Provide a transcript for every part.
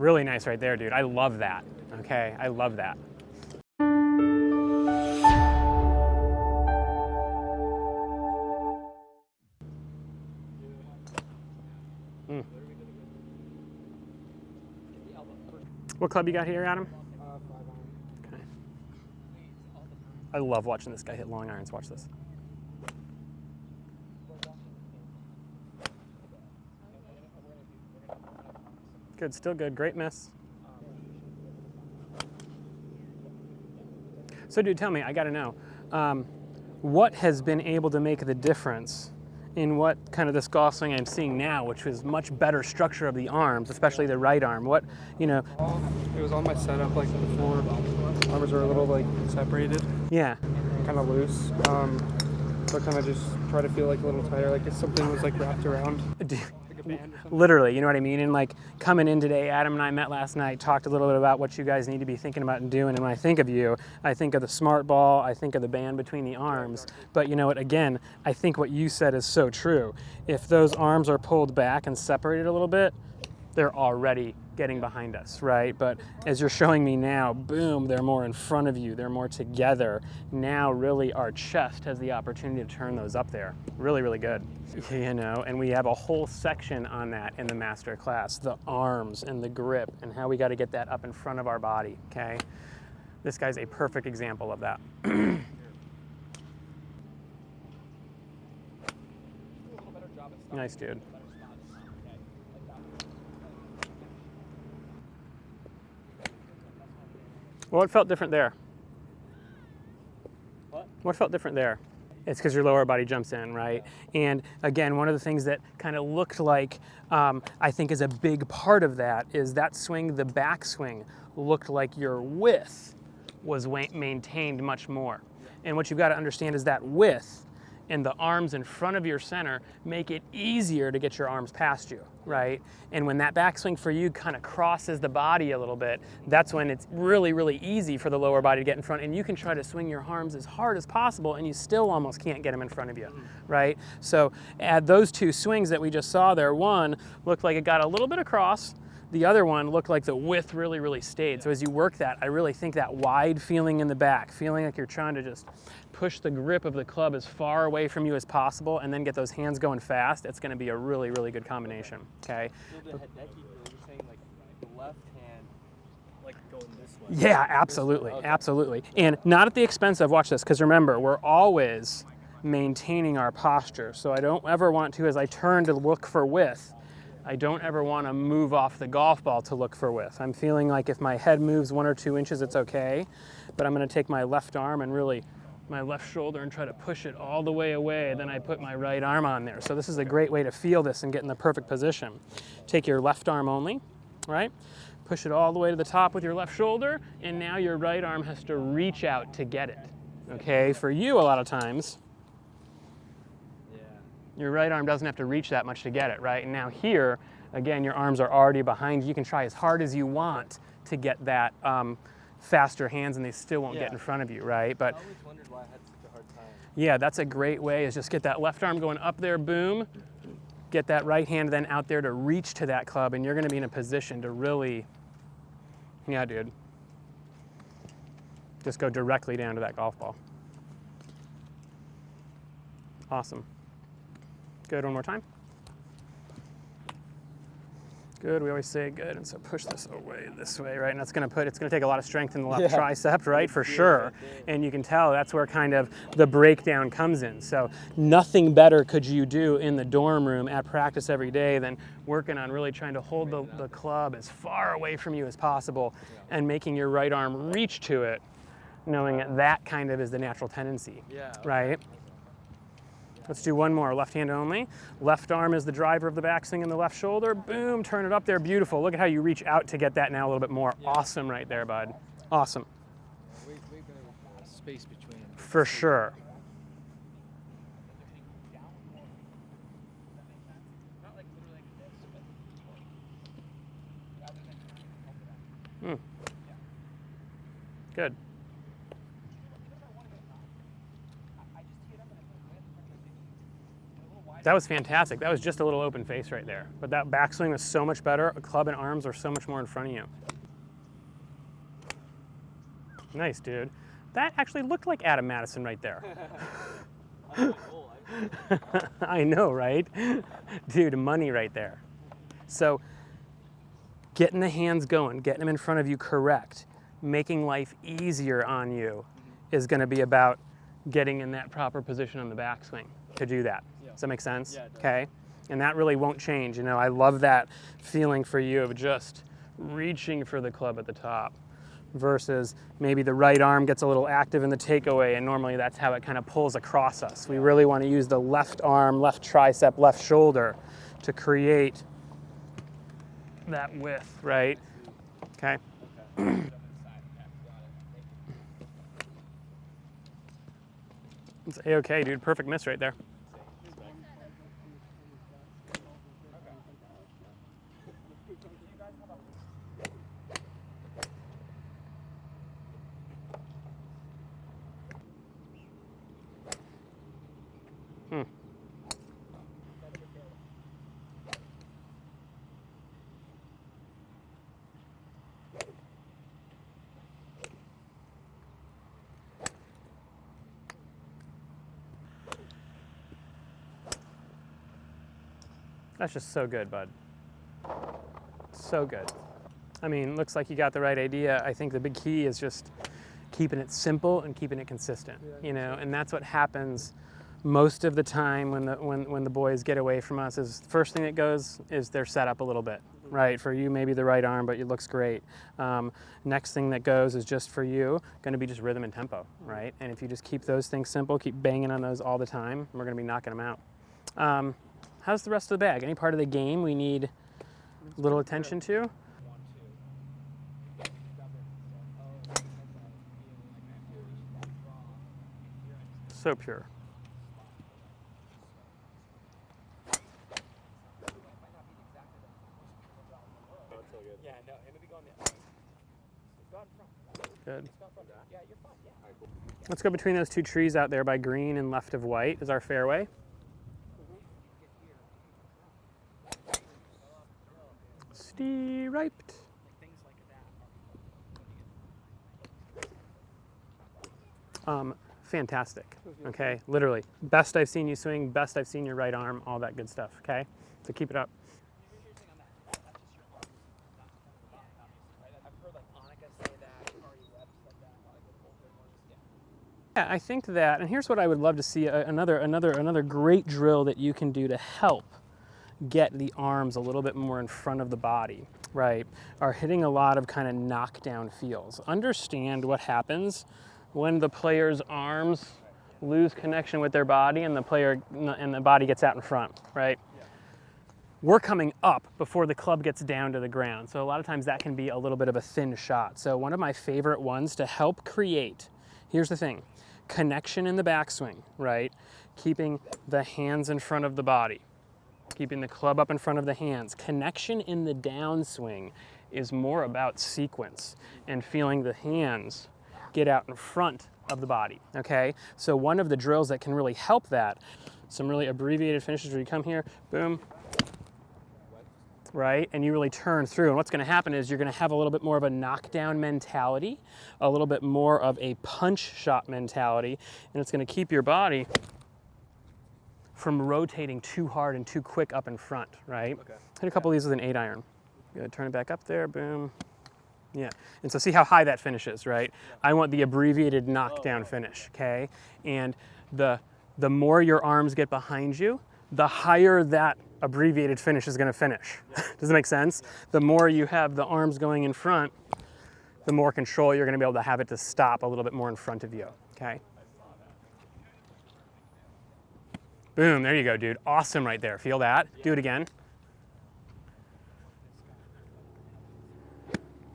Really nice right there, dude. I love that, okay? I love that. What club you got here, Adam? 5-iron. Okay. I love watching this guy hit long irons. Watch this. Good, still good. Great miss. So, dude, tell me, I gotta know, what has been able to make the difference in what kind of this golf swing I'm seeing now, which was much better structure of the arms, especially the right arm? What, you know? It was on my setup, like before. Arms are a little like separated. Yeah. Kind of loose. So I kind of just try to feel like a little tighter, like if something was like wrapped around. Literally, you know what I mean? And like coming in today, Adam and I met last night, talked a little bit about what you guys need to be thinking about and doing. And when I think of you, I think of the smart ball, I think of the band between the arms. But you know what, again, I think what you said is so true. If those arms are pulled back and separated a little bit, they're already getting behind us, right? But as you're showing me now, boom, they're more in front of you, they're more together. Now really our chest has the opportunity to turn those up there. Really, really good. You know, and we have a whole section on that in the master class, the arms and the grip and how we got to get that up in front of our body, okay? This guy's a perfect example of that. Nice, dude. Well, what felt different there? What felt different there? It's because your lower body jumps in, right? And again, one of the things that kind of looked like, I think is a big part of that is that swing, the backswing, looked like your width was maintained much more. And what you've got to understand is that width and the arms in front of your center make it easier to get your arms past you, right? And when that backswing for you kind of crosses the body a little bit, that's when it's really, really easy for the lower body to get in front, and you can try to swing your arms as hard as possible and you still almost can't get them in front of you, right? So add those two swings that we just saw there. One looked like it got a little bit across. The other one looked like the width really, really stayed. So as you work that, I really think that wide feeling in the back, feeling like you're trying to just push the grip of the club as far away from you as possible and then get those hands going fast, it's going to be a really, really good combination, okay? You're saying like the left hand, like going this way. Yeah, absolutely, okay. Absolutely. And not at the expense of, watch this, because remember, we're always maintaining our posture. So I don't ever want to, as I turn to look for width, I don't ever want to move off the golf ball to look for width. I'm feeling like if my head moves 1 or 2 inches, it's okay, but I'm going to take my left arm and really my left shoulder and try to push it all the way away. Then I put my right arm on there. So this is a great way to feel this and get in the perfect position. Take your left arm only, right? Push it all the way to the top with your left shoulder, and now your right arm has to reach out to get it, okay? For you, a lot of times, your right arm doesn't have to reach that much to get it, right? And now here, again, your arms are already behind you. You can try as hard as you want to get that faster hands, and they still won't get in front of you, right? But I always wondered why I had such a hard time. Yeah, that's a great way, is just get that left arm going up there, boom, get that right hand then out there to reach to that club, and you're going to be in a position to really, yeah, dude, just go directly down to that golf ball. Awesome. Good, one more time. Good, we always say good, and so push this away this way, right? And it's gonna take a lot of strength in the left tricep, right, for sure. And you can tell that's where kind of the breakdown comes in. So nothing better could you do in the dorm room at practice every day than working on really trying to hold the club as far away from you as possible and making your right arm reach to it, knowing that that kind of is the natural tendency, right? Let's do one more, left hand only. Left arm is the driver of the backswing in the left shoulder. Boom, turn it up there, beautiful. Look at how you reach out to get that now a little bit more. Awesome right there, bud. Awesome. Way better space between. For sure. Good. That was fantastic. That was just a little open face right there. But that backswing was so much better. A club and arms are so much more in front of you. Nice, dude. That actually looked like Adam Madison right there. I know, right? Dude, money right there. So getting the hands going, getting them in front of you correct, making life easier on you is going to be about getting in that proper position on the backswing to do that. Yeah. Does that make sense? Yeah, it does. Okay. And that really won't change. You know, I love that feeling for you of just reaching for the club at the top versus maybe the right arm gets a little active in the takeaway, and normally that's how it kind of pulls across us. We really want to use the left arm, left tricep, left shoulder to create that width, right? Okay. It's A-okay, dude. Perfect miss right there. That's just so good, bud. So good. I mean, looks like you got the right idea. I think the big key is just keeping it simple and keeping it consistent, you know, and that's what happens most of the time when the boys get away from us. Is first thing that goes is they're set up a little bit, right? For you, maybe the right arm, but it looks great. Next thing that goes is just for you, going to be just rhythm and tempo, right? And if you just keep those things simple, keep banging on those all the time, we're going to be knocking them out. How's the rest of the bag? Any part of the game we need a little attention to? So pure. Yeah, no, him would be going there. Good. Yeah, you're fine. Yeah. Let's go between those two trees out there by green and left of white is our fairway. Steeriped. Fantastic. Okay, literally. Best I've seen you swing, best I've seen your right arm, all that good stuff, okay? So keep it up. Yeah, I think that, and here's what I would love to see, another great drill that you can do to help get the arms a little bit more in front of the body, right, are hitting a lot of kind of knockdown feels. Understand what happens when the player's arms lose connection with their body and the body gets out in front, right? Yeah. We're coming up before the club gets down to the ground. So a lot of times that can be a little bit of a thin shot. So one of my favorite ones to help create, here's the thing, connection in the backswing, right? Keeping the hands in front of the body, keeping the club up in front of the hands. Connection in the downswing is more about sequence and feeling the hands get out in front of the body, okay? So one of the drills that can really help that, some really abbreviated finishes where you come here, boom, right? And you really turn through. And what's gonna happen is you're gonna have a little bit more of a knockdown mentality, a little bit more of a punch shot mentality, and it's gonna keep your body from rotating too hard and too quick up in front, right? Okay. Hit a couple of these with an 8-iron. Good, turn it back up there, boom. Yeah, and so see how high that finishes, right? Yeah. I want the abbreviated knockdown finish, okay? And the more your arms get behind you, the higher that abbreviated finish is gonna finish. Yeah. Does it make sense? Yeah. The more you have the arms going in front, the more control you're gonna be able to have it to stop a little bit more in front of you, okay? Boom, there you go, dude. Awesome right there. Feel that? Yeah. Do it again.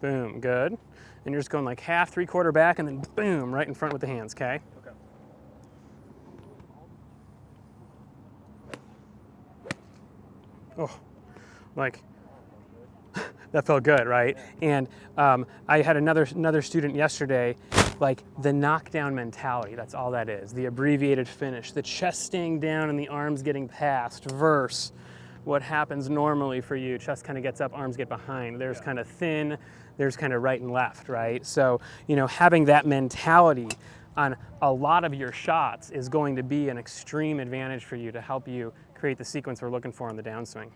Boom, good. And you're just going like half, 3/4 back, and then boom, right in front with the hands, okay? Okay. Oh, like, that felt good, right? And I had another student yesterday, like the knockdown mentality, that's all that is. The abbreviated finish, the chest staying down and the arms getting past versus what happens normally for you. Chest kind of gets up, arms get behind. There's kind of thin, there's kind of right and left, right? So, you know, having that mentality on a lot of your shots is going to be an extreme advantage for you to help you create the sequence we're looking for on the downswing.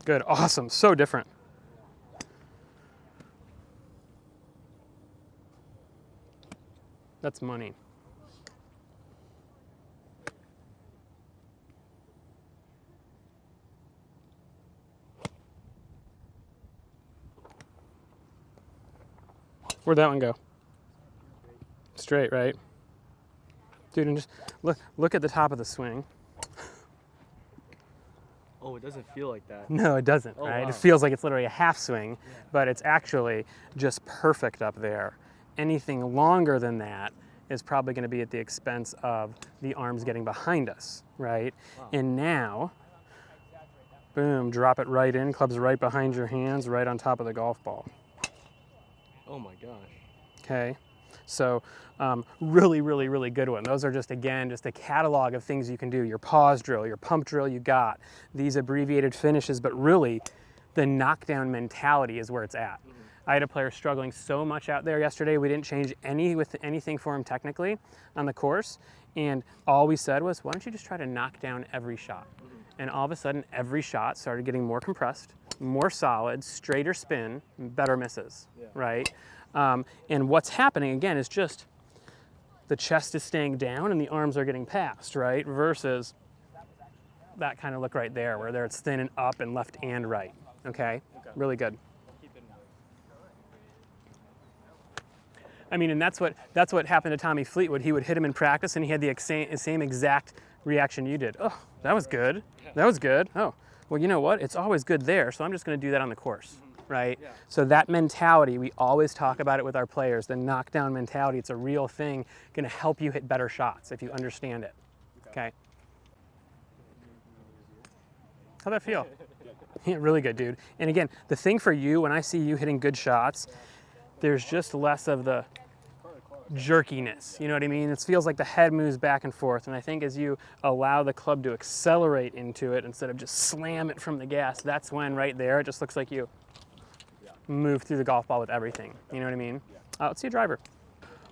Good, awesome, so different. That's money. Where'd that one go? Straight, right? Dude, and just look at the top of the swing. Oh, it doesn't feel like that. No, it doesn't, Oh, right? wow. It feels like it's literally a half swing, but it's actually just perfect up there. Anything longer than that is probably going to be at the expense of the arms getting behind us, right? Wow. And now, boom, drop it right in, club's right behind your hands, right on top of the golf ball. Oh my gosh. Okay, so really, really, really good one. Those are just, again, just a catalog of things you can do. Your pause drill, your pump drill, you got these abbreviated finishes, but really the knockdown mentality is where it's at. I had a player struggling so much out there yesterday. We didn't change anything for him technically on the course, and all we said was, why don't you just try to knock down every shot? And all of a sudden, every shot started getting more compressed, more solid, straighter spin, better misses, right? And what's happening, again, is just the chest is staying down and the arms are getting past, right? Versus that kind of look right there, where there it's thin and up and left and right, okay? Really good. I mean, and that's what happened to Tommy Fleetwood. He would hit him in practice and he had the same exact reaction you did. Oh, that was good. That was good. Oh, well, you know what? It's always good there, so I'm just going to do that on the course, right? Yeah. So that mentality, we always talk about it with our players, the knockdown mentality. It's a real thing, going to help you hit better shots if you understand it, okay? How'd that feel? Yeah, really good, dude. And again, the thing for you, when I see you hitting good shots, there's just less of the jerkiness, you know what I mean? It feels like the head moves back and forth, and I think as you allow the club to accelerate into it instead of just slam it from the gas, that's when right there it just looks like you move through the golf ball with everything, you know what I mean? Let's see a driver.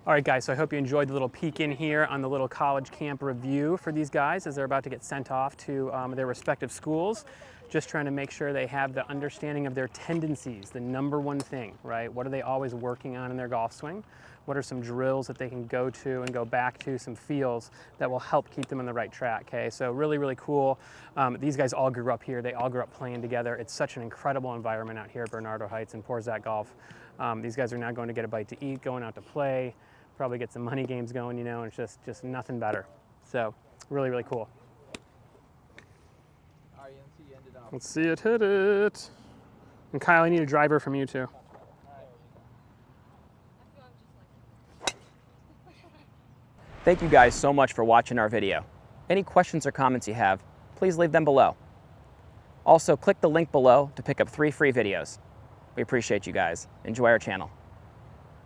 All right, guys, so I hope you enjoyed the little peek in here on the little college camp review for these guys as they're about to get sent off to their respective schools. Just trying to make sure they have the understanding of their tendencies, the number one thing, right? What are they always working on in their golf swing? What are some drills that they can go to and go back to, some feels that will help keep them on the right track, okay? So really, really cool. These guys all grew up here. They all grew up playing together. It's such an incredible environment out here at Bernardo Heights and Porzak Golf. These guys are now going to get a bite to eat, going out to play, probably get some money games going, you know, and it's just nothing better. So really, really cool. Let's see it hit it. And Kyle, I need a driver from you too. Thank you guys so much for watching our video. Any questions or comments you have, please leave them below. Also, click the link below to pick up 3 free videos. We appreciate you guys. Enjoy our channel.